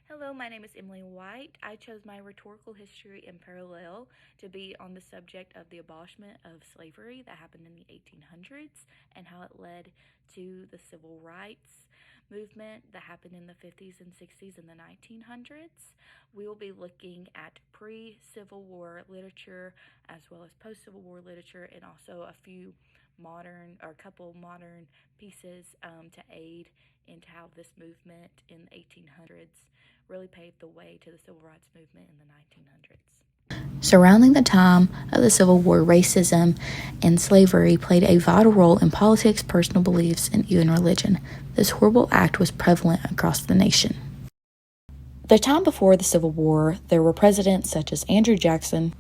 Hello, my name is Emily White. I chose my rhetorical history in parallel to be on the subject of the abolishment of slavery that happened in the 1800s and how it led to the civil rights movement that happened in the 50s and 60s and the 1900s. We will be looking at pre-Civil War literature as well as post-Civil War literature and also a couple modern pieces to aid into how this movement in the 1800s really paved the way to the civil rights movement in the 1900s. Surrounding the time of the Civil War, racism and slavery played a vital role in politics, personal beliefs, and even religion. This horrible act was prevalent across the nation. The time before the Civil War, there were presidents such as Andrew Jackson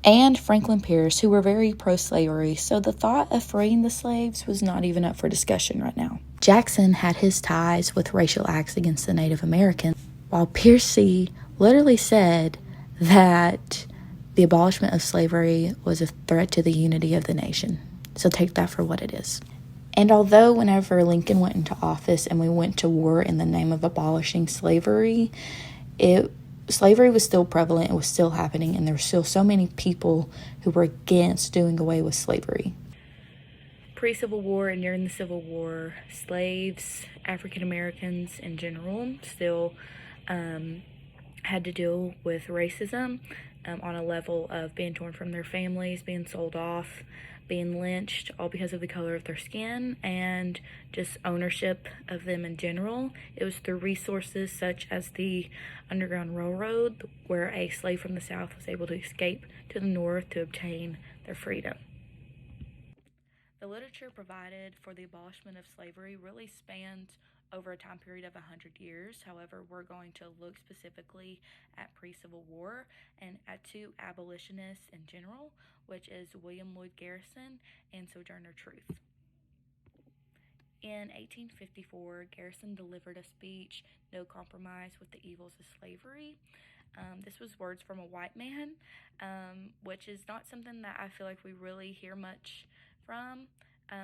and Franklin Pierce who were very pro-slavery, so the thought of freeing the slaves was not even up for discussion right now. Jackson had his ties with racial acts against the Native Americans, while Pierce literally said that the abolishment of slavery was a threat to the unity of the nation. So take that for what it is. And although whenever Lincoln went into office and we went to war in the name of abolishing slavery, slavery was still prevalent, it was still happening, and there were still so many people who were against doing away with slavery. Pre-Civil War and during the Civil War, slaves, African Americans in general, still had to deal with racism on a level of being torn from their families, being sold off, being lynched, all because of the color of their skin and just ownership of them in general. It was through resources such as the Underground Railroad where a slave from the South was able to escape to the North to obtain their freedom. The literature provided for the abolishment of slavery really spans over a time period of 100 years. However, we're going to look specifically at pre-Civil War and at two abolitionists in general, which is William Lloyd Garrison and Sojourner Truth. In 1854, Garrison delivered a speech, No Compromise with the Evils of Slavery. This was words from a white man, which is not something that I feel like we really hear much from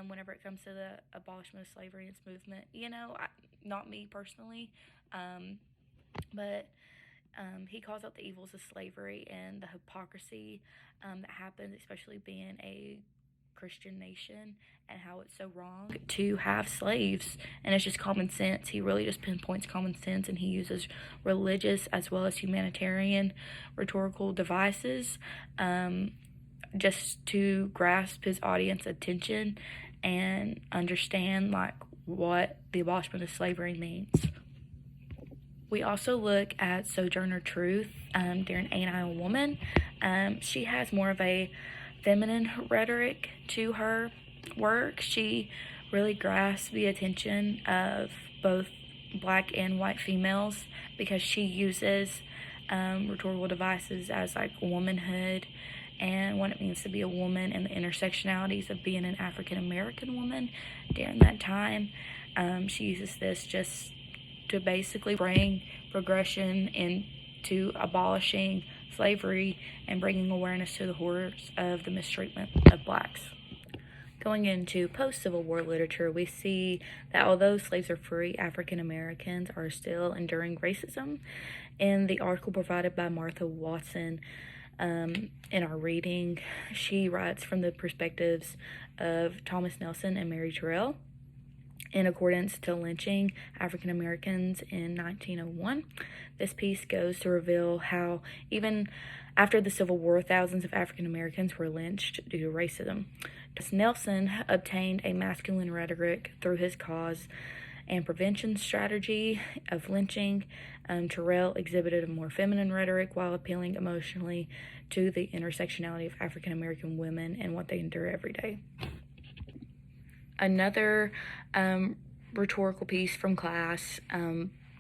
whenever it comes to the abolishment of slavery and its movement. Not me personally, but he calls out the evils of slavery and the hypocrisy that happens, especially being a Christian nation, and how it's so wrong to have slaves. And it's just common sense. He really just pinpoints common sense, and he uses religious as well as humanitarian rhetorical devices just to grasp his audience attention and understand what the abolishment of slavery means. We also look at Sojourner Truth during Ain't I a Woman. She has more of a feminine rhetoric to her work. She really grasps the attention of both black and white females because she uses rhetorical devices as womanhood and what it means to be a woman and the intersectionalities of being an African American woman during that time. She uses this just to basically bring progression into abolishing slavery and bringing awareness to the horrors of the mistreatment of blacks. Going into post-Civil War literature, we see that although slaves are free, African Americans are still enduring racism. In the article provided by Martha Watson in our reading, she writes from the perspectives of Thomas Nelson and Mary Terrell. In accordance to lynching African Americans in 1901. This piece goes to reveal how even after the Civil War, thousands of African Americans were lynched due to racism. Nelson obtained a masculine rhetoric through his cause and prevention strategy of lynching. Terrell exhibited a more feminine rhetoric while appealing emotionally to the intersectionality of African American women and what they endure every day. Another rhetorical piece from class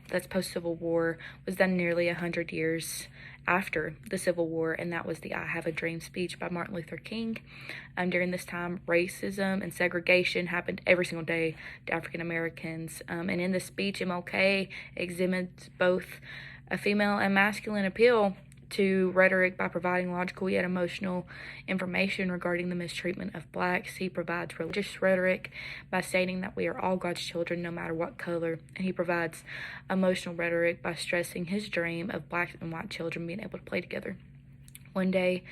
that's post-Civil War was done nearly 100 years after the Civil War, and that was the I Have a Dream speech by Martin Luther King. During this time, racism and segregation happened every single day to African Americans, and in the speech, MLK exhibits both a female and masculine appeal to rhetoric by providing logical yet emotional information regarding the mistreatment of blacks. He provides religious rhetoric by stating that we are all God's children no matter what color. And he provides emotional rhetoric by stressing his dream of black and white children being able to play together. One day,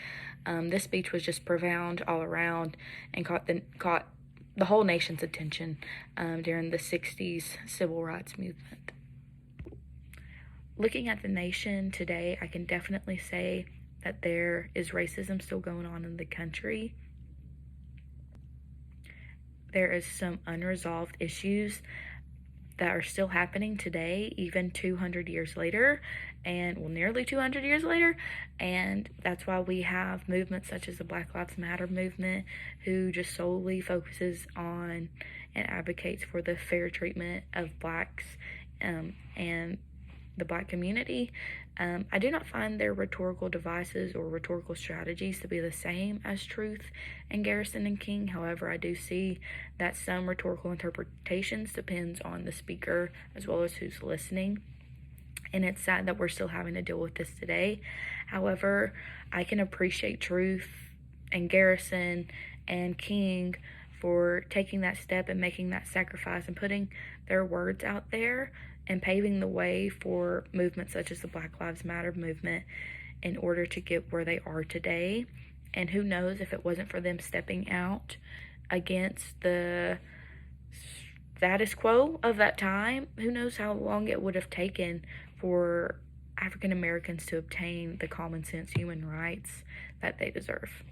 this speech was just profound all around and caught the whole nation's attention during the 60s civil rights movement. Looking at the nation today, I can definitely say that there is racism still going on in the country. There is some unresolved issues that are still happening today, even 200 years later, and nearly 200 years later. And that's why we have movements such as the Black Lives Matter movement, who just solely focuses on and advocates for the fair treatment of blacks and the black community. I do not find their rhetorical devices or rhetorical strategies to be the same as Truth and Garrison and King. However, I do see that some rhetorical interpretations depends on the speaker as well as who's listening. And it's sad that we're still having to deal with this today. However, I can appreciate Truth and Garrison and King for taking that step and making that sacrifice and putting their words out there and paving the way for movements such as the Black Lives Matter movement in order to get where they are today. And who knows, if it wasn't for them stepping out against the status quo of that time, who knows how long it would have taken for African Americans to obtain the common sense human rights that they deserve.